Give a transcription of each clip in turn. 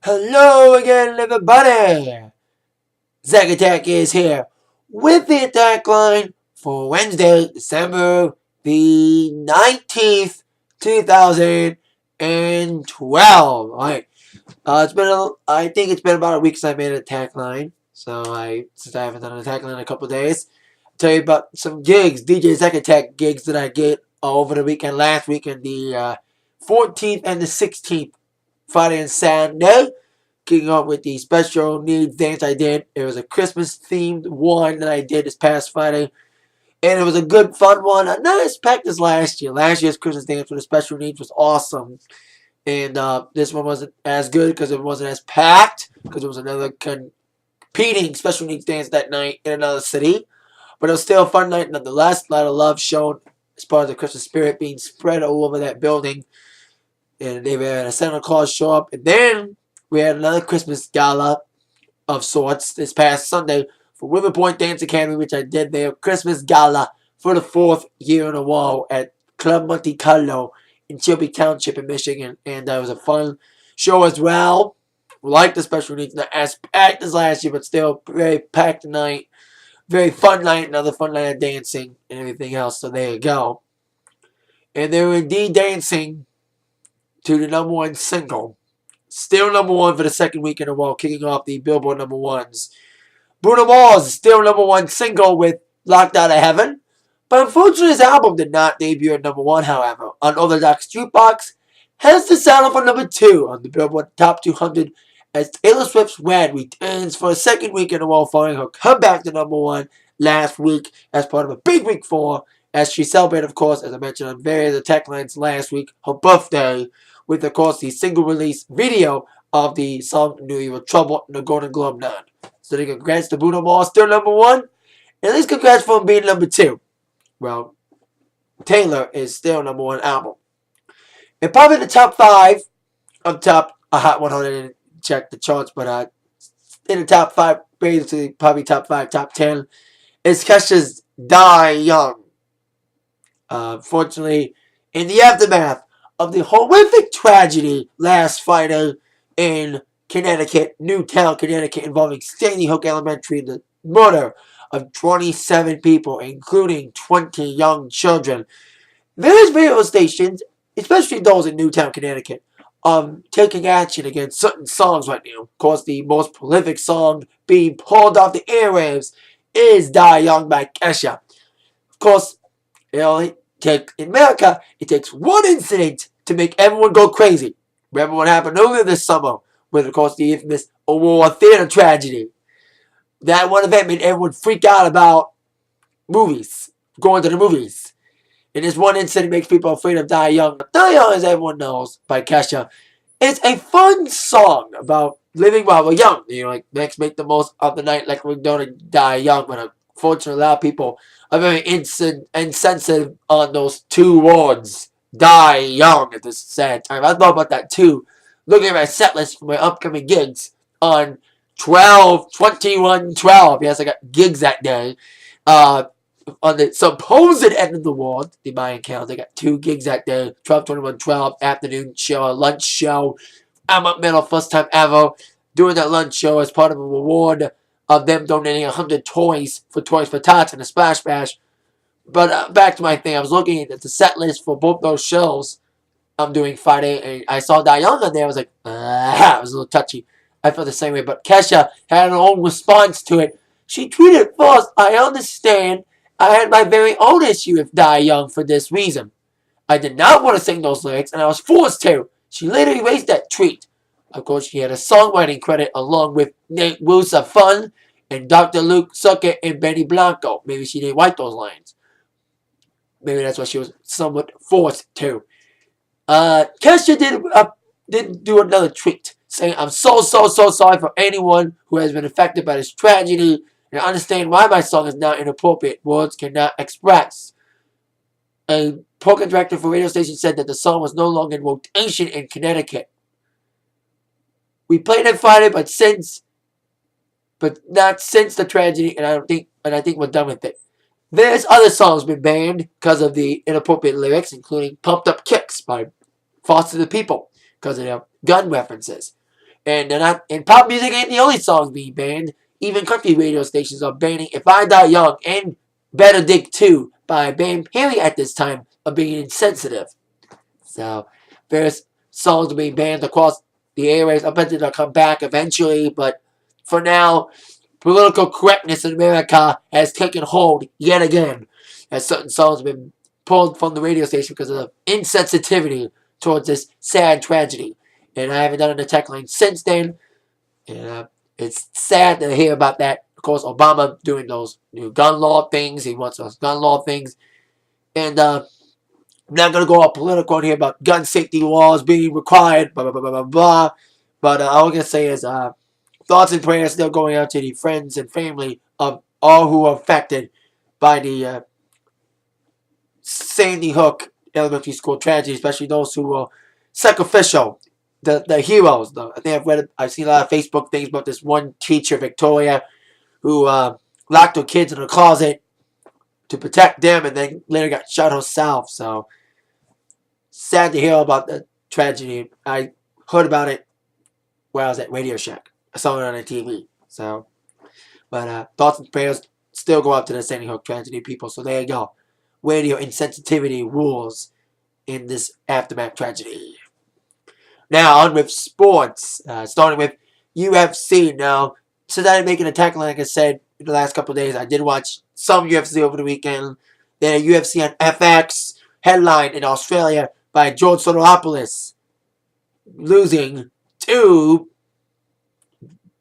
Hello again, everybody! Zack Attack is here with the attack line for Wednesday, December the 19th, 2012. Alright, I think it's been about a week since I made an attack line. Since I haven't done an attack line in a couple of days, I'll tell you about some gigs, DJ Zack Attack gigs that I get over the weekend, last weekend, the 14th and the 16th, Friday and Saturday. Kicking off with the special needs dance I did. It was a Christmas themed one that I did this past Friday. And it was a good, fun one. Not as packed as last year. Last year's Christmas dance for the special needs was awesome. And this one wasn't as good because it wasn't as packed. Because it was another competing special needs dance that night in another city. But it was still a fun night nonetheless. A lot of love shown as part of the Christmas spirit being spread all over that building. And they had a Santa Claus show up. And then we had another Christmas gala of sorts this past Sunday for River Point Dance Academy, which I did their Christmas gala for the 4th year in a row at Club Monte Carlo in Chilby Township in Michigan. And it was a fun show as well. Like the special needs, not as packed as last year, but still very packed night. Very fun night, another fun night of dancing and everything else. So there you go. And they were indeed dancing to the #1 single. Still #1 for the second week in a row, kicking off the Billboard #1s. Bruno Mars is still #1 single with Locked Out of Heaven. But unfortunately, his album did not debut at #1, however. Unorthodox Jukebox has the settle for #2 on the Billboard Top 200 as Taylor Swift's Red returns for a second week in a row following her comeback to #1 last week as part of a big week 4 as she celebrated, of course, as I mentioned on various attack lines last week, her birthday with, of course, the single release video of the song Knew You Were Trouble and the Golden Globe nod. So they congrats to Bruno Mars, still #1. And at least congrats for him being #2. Well, Taylor is still #1 album. And probably the top 5 of top Hot 100, and check the charts, but in the top 5, basically probably top 5, top 10, is Kesha's Die Young. Fortunately, in the aftermath of the horrific tragedy last Friday in Connecticut, Newtown, Connecticut, involving Sandyhook Elementary, the murder of 27 people, including 20 young children. Various radio stations, especially those in Newtown, Connecticut, taking action against certain songs right now. Of course, the most prolific song being pulled off the airwaves is Die Young by Kesha. Of course, in America, it takes one incident to make everyone go crazy. Remember what happened earlier this summer with, of course, the infamous Aurora Theater tragedy. That one event made everyone freak out about movies, going to the movies. And this one incident makes people afraid of Die Young. Die Young, as everyone knows, by Kesha, is a fun song about living while we're young. Let's make the most of the night like we're going to die young. But unfortunately, a lot of people are very insensitive on those two words. Die young at this sad time. I thought about that too. Looking at my set list for my upcoming gigs on 12/21/12. Yes, I got gigs that day. On the supposed end of the world, the Mayan calendar, I got 2 gigs that day. 12/21/12 afternoon show, a lunch show. I'm up middle, first time ever doing that lunch show as part of a reward of them donating 100 toys for Toys for Tots and a Splash Bash. But back to my thing, I was looking at the set list for both those shows I'm doing Friday, and I saw Die Young on there. I was like, it was a little touchy. I felt the same way, but Kesha had her own response to it. She tweeted first, I understand I had my very own issue with Die Young for this reason. I did not want to sing those lyrics, and I was forced to. She later erased that tweet. Of course, she had a songwriting credit along with Nate Wusa Fun and Dr. Luke Sucker and Benny Blanco. Maybe she didn't write those lines. Maybe that's why she was somewhat forced to. Kesha did do another tweet saying, I'm so sorry for anyone who has been affected by this tragedy, and I understand why my song is now inappropriate. Words cannot express. A program director for radio station said that the song was no longer in rotation in Connecticut. We played it Friday, but not since the tragedy, and I think we're done with it. There's other songs been banned because of the inappropriate lyrics, including Pumped Up Kicks by Foster the People because of their gun references. And they're not. And pop music ain't the only songs being banned. Even country radio stations are banning "If I Die Young" and "Better Dig 2" by Van Halen at this time of being insensitive. So various songs are being banned across the airwaves. I bet they'll come back eventually, but for now, political correctness in America has taken hold yet again, as certain songs have been pulled from the radio station because of insensitivity towards this sad tragedy. And I haven't done an attack line since then. And it's sad to hear about that. Of course, Obama doing those new gun law things. He wants those gun law things. And I'm not going to go all political on here about gun safety laws being required, blah, blah, blah, blah, blah, blah. But all I'm going to say is thoughts and prayers still going out to the friends and family of all who are affected by the Sandyhook elementary school tragedy, especially those who were sacrificial, the heroes. I think I've seen a lot of Facebook things about this one teacher, Victoria, who locked her kids in a closet to protect them, and then later got shot herself. So sad to hear about the tragedy. I heard about it when I was at Radio Shack. I saw it on the TV. So, but thoughts and prayers still go out to the Sandyhook tragedy people. So there you go. Radio insensitivity rules in this aftermath tragedy. Now on with sports, starting with UFC. Now, since I didn't make an attack, like I said in the last couple of days, I did watch some UFC over the weekend. Then UFC on FX, headlined in Australia by George Sotoopoulos, losing to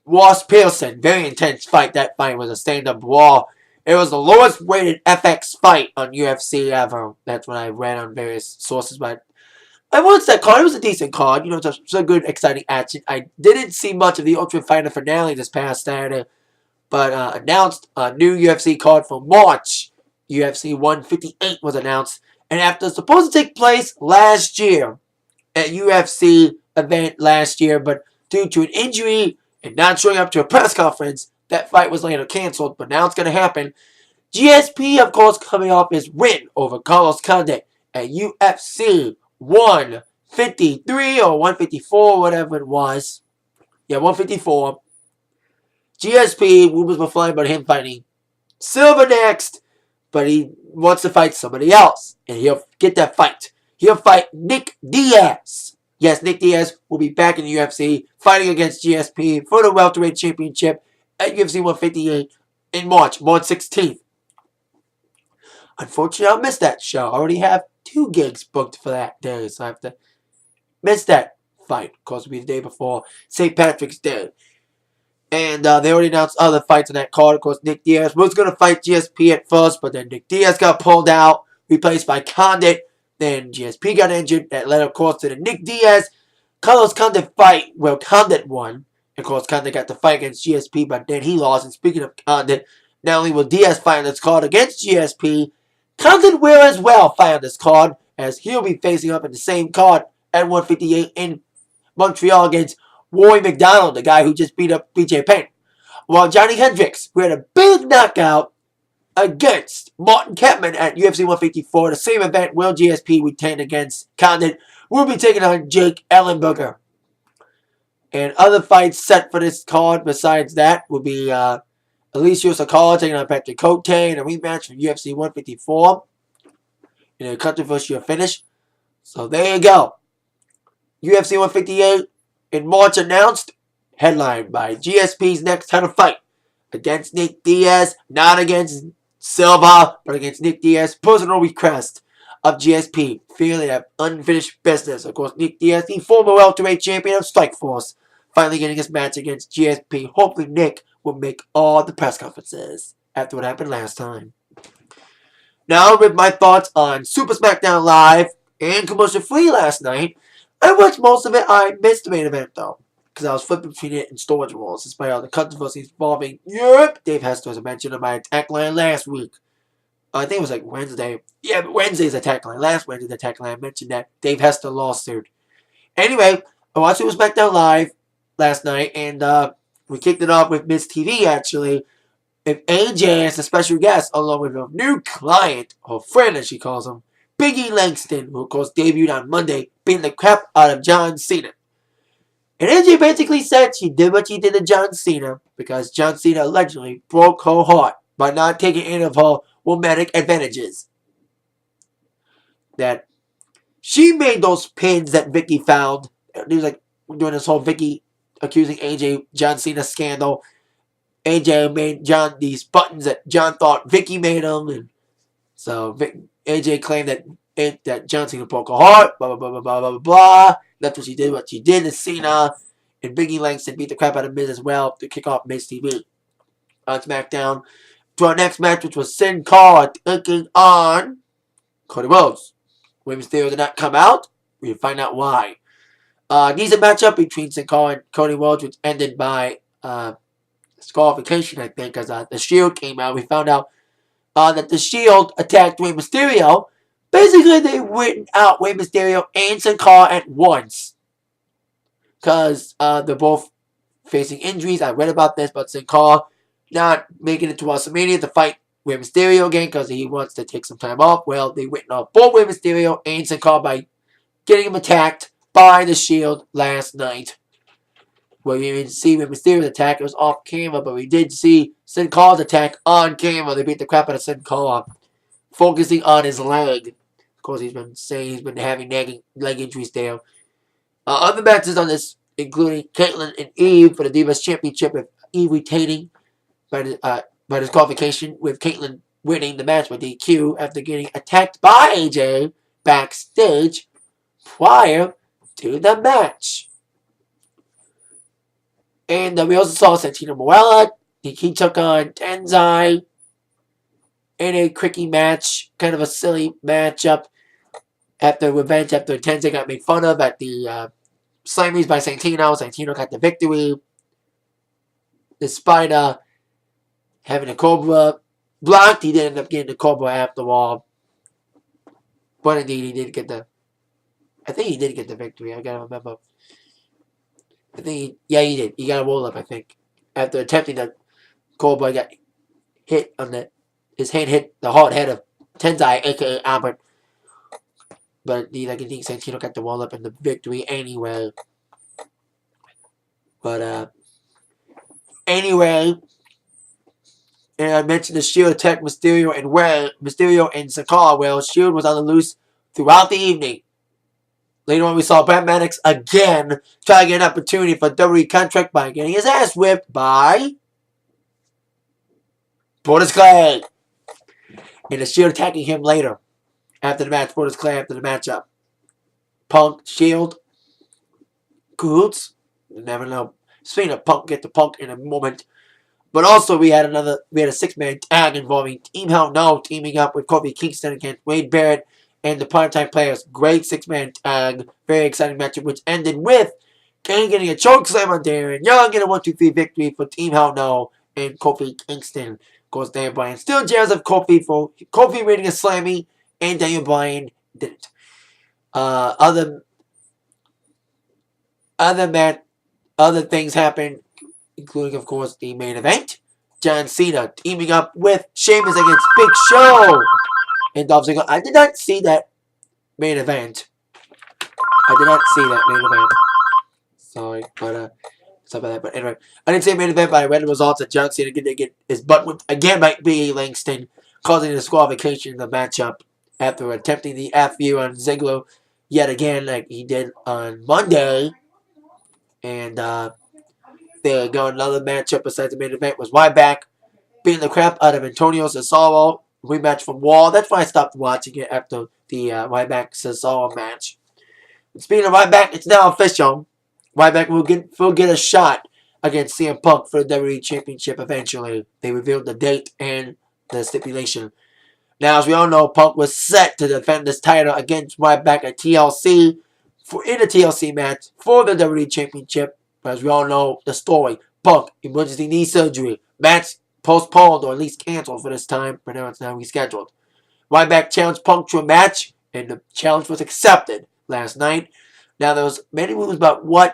Ross Pearson. Very intense fight. That fight was a stand-up brawl. It was the lowest rated FX fight on UFC ever. That's what I read on various sources. But I watched that card. It was a decent card. You know, it's a good, exciting action. I didn't see much of the Ultimate Fighter finale this past Saturday, but announced a new UFC card for March. UFC 158 was announced. And after supposed to take place last year at UFC event last year, but due to an injury and not showing up to a press conference, that fight was later canceled, but now it's going to happen. GSP, of course, coming off his win over Carlos Condit at UFC 153 or 154, whatever it was. Yeah, 154. GSP, rumors were flying about him fighting Silva next, but he wants to fight somebody else, and he'll get that fight. He'll fight Nick Diaz. Yes, Nick Diaz will be back in the UFC, fighting against GSP for the welterweight championship at UFC 158 in March 16th. Unfortunately, I'll miss that show. I already have 2 gigs booked for that day, so I have to miss that fight. Of course, it'll be the day before St. Patrick's Day. And they already announced other fights on that card. Of course, Nick Diaz was going to fight GSP at first, but then Nick Diaz got pulled out, replaced by Condit. Then GSP got injured. That led, of course, to the Nick Diaz Carlos Condit fight, where Condit won. Of course, Condit got the fight against GSP, but then he lost. And speaking of Condit, not only will Diaz fight on this card against GSP, Condit will as well fight on this card, as he'll be facing up in the same card at 158 in Montreal against Rory McDonald, the guy who just beat up BJ Penn. While Johnny Hendricks, who had a big knockout against Martin Kepman at UFC 154, the same event will GSP retain against Condit, will be taking on Jake Ellenberger. And other fights set for this card besides that will be Alicia Sakala taking on Patrick Cote in a rematch from UFC 154 in a controversial finish. So there you go. UFC 158 in March announced, headlined by GSP's next title fight against Nick Diaz, not against Silva, but against Nick Diaz. Personal request of GSP, feeling they have unfinished business. Of course, Nick Diaz, the former welterweight champion of Strikeforce, finally getting his match against GSP. Hopefully Nick will make all the press conferences after what happened last time. Now with my thoughts on Super Smack Down Live and commercial free last night. I watched most of it. I missed the main event though, because I was flipping between it and Storage Wars, despite all the controversies involving Europe. Dave Hester, as I mentioned on my Atakline last week. I think it was like Wednesday. Yeah, but Wednesday's Atakline. Last Wednesday's Atakline, I mentioned that Dave Hester lawsuit. Anyway, I watched Super Smack Down Live last night, and we kicked it off with Miss TV, actually. With AJ as a special guest, along with her new client, or friend as she calls him, Biggie Langston, who of course debuted on Monday, beating the crap out of John Cena. And AJ basically said she did what she did to John Cena because John Cena allegedly broke her heart by not taking any of her romantic advantages. That she made those pins that Vicky found. It was like doing this whole Vicky accusing AJ John Cena scandal. AJ made John these buttons that John thought Vicky made them, and so AJ claimed that John Cena broke her heart. Blah blah blah blah blah blah blah. That's what she did. What she did to Cena, and Biggie Langston beat the crap out of Miz as well to kick off Miz TV on SmackDown. To our next match, which was Sin Cara taking on Cody Rhodes. Rey Mysterio did not come out. We find out why. Decent matchup between Sin Cara and Cody Rhodes, which ended by disqualification, I think, as the Shield came out. We found out that the Shield attacked Rey Mysterio. Basically, they went out Rey Mysterio and Sin Cara at once. Because they're both facing injuries. I read about this, but Sin Cara not making it to WrestleMania to fight Rey Mysterio again because he wants to take some time off. Well, they went off both Rey Mysterio and Sin Cara by getting him attacked by the Shield last night. Where we didn't see Rey Mysterio's attack. It was off camera, but we did see Sin Cara's attack on camera. They beat the crap out of Sin Cara, focusing on his leg. Of course, he's been saying he's been having leg injuries there. Other matches on this, including Caitlyn and Eve for the Divas Championship, with Eve retaining by disqualification, with Caitlyn winning the match by DQ after getting attacked by AJ backstage prior to the match. And we also saw Santino Marella. He took on Tenzai in a quickie match, kind of a silly matchup. After revenge, after Tenzai got made fun of at the Slammies by Santino. Santino got the victory. Despite having a Cobra blocked, he did end up getting the Cobra after all. But indeed, he did get I think he did get the victory. I gotta remember. I think he did. He got a roll up, I think. After attempting the Cobra, got hit on his hand hit the hard head of Tenzai, aka Albert. But I think Santino got the roll up in the victory anyway. But anyway, and I mentioned the Shield attacked Mysterio and Sin Cara. Well, Shield was on the loose throughout the evening. Later on, we saw Brad Maddox again try to get an opportunity for a WWE contract by getting his ass whipped by Brodus Clay. And the Shield attacking him later. After the match, Brodus Clay after the matchup. Punk, Shield, Cahoots. You never know. Speaking of Punk, get to Punk in a moment. But also we had a 6-man tag involving Team Hell No teaming up with Kofi Kingston against Wade Barrett and the Primetime Players. Great 6-man tag. Very exciting matchup, which ended with Kane getting a choke slam on Darren Young and a 1-2-3 victory for Team Hell No and Kofi Kingston. Of course, Daniel Bryan still jazz up Kofi for Kofi reading a slammy, and Daniel Bryan didn't. Other things happened, including, of course, the main event. John Cena teaming up with Sheamus against Big Show and Dolph Ziggler. I did not see that main event. Sorry, but stuff like that. But anyway, I didn't see a main event, but I read the results that John Cena did get his butt whipped again by B.A. Langston, causing a disqualification in the matchup after attempting the FU on Ziggler yet again, like he did on Monday. And there go another matchup besides the main event was Ryback beating the crap out of Antonio Cesaro. Rematch from Raw. That's why I stopped watching it after the Ryback Cesaro match. And speaking of Ryback, it's now official. Ryback will get a shot against CM Punk for the WWE Championship eventually. They revealed the date and the stipulation. Now, as we all know, Punk was set to defend this title against Ryback at TLC in a TLC match for the WWE Championship. But as we all know, the story: Punk emergency knee surgery, match postponed or at least canceled for this time. But now it's now rescheduled. Ryback challenged Punk to a match, and the challenge was accepted last night. Now there was many rumors about when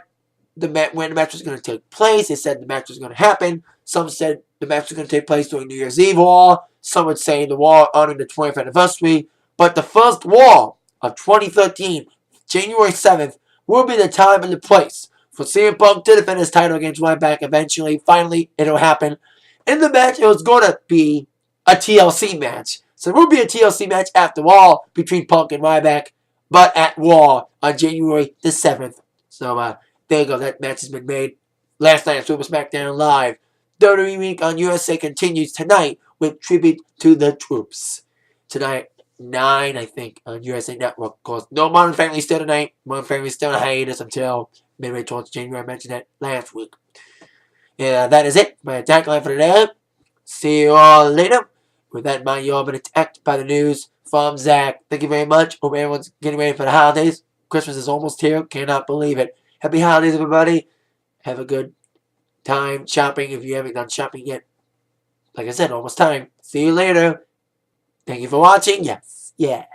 the match was going to take place. They said the match was going to happen. Some said the match was going to take place during New Year's Eve Raw. Some would say the Raw honoring the 20th anniversary. But the first Raw of 2013, January 7th, will be the time and the place for CM Punk to defend his title against Ryback eventually. Finally, it'll happen. In the match, it was going to be a TLC match. So there will be a TLC match after all between Punk and Ryback, but at Raw on January the 7th. So there you go. That match has been made. Last night at Super Smack Down Live. WWE Week on USA continues tonight with tribute to the troops. Tonight, 9, I think, on USA Network. Of course, no Modern Family still tonight. Modern Family still on hiatus until midway towards January. I mentioned that last week. Yeah, that is it. My attack line for today. See you all later. With that in mind, you all been attacked by the news from Zach. Thank you very much. Hope everyone's getting ready for the holidays. Christmas is almost here. Cannot believe it. Happy holidays, everybody. Have a good time shopping if you haven't done shopping yet. Like I said, almost time. See you later. Thank you for watching. Yes. Yeah.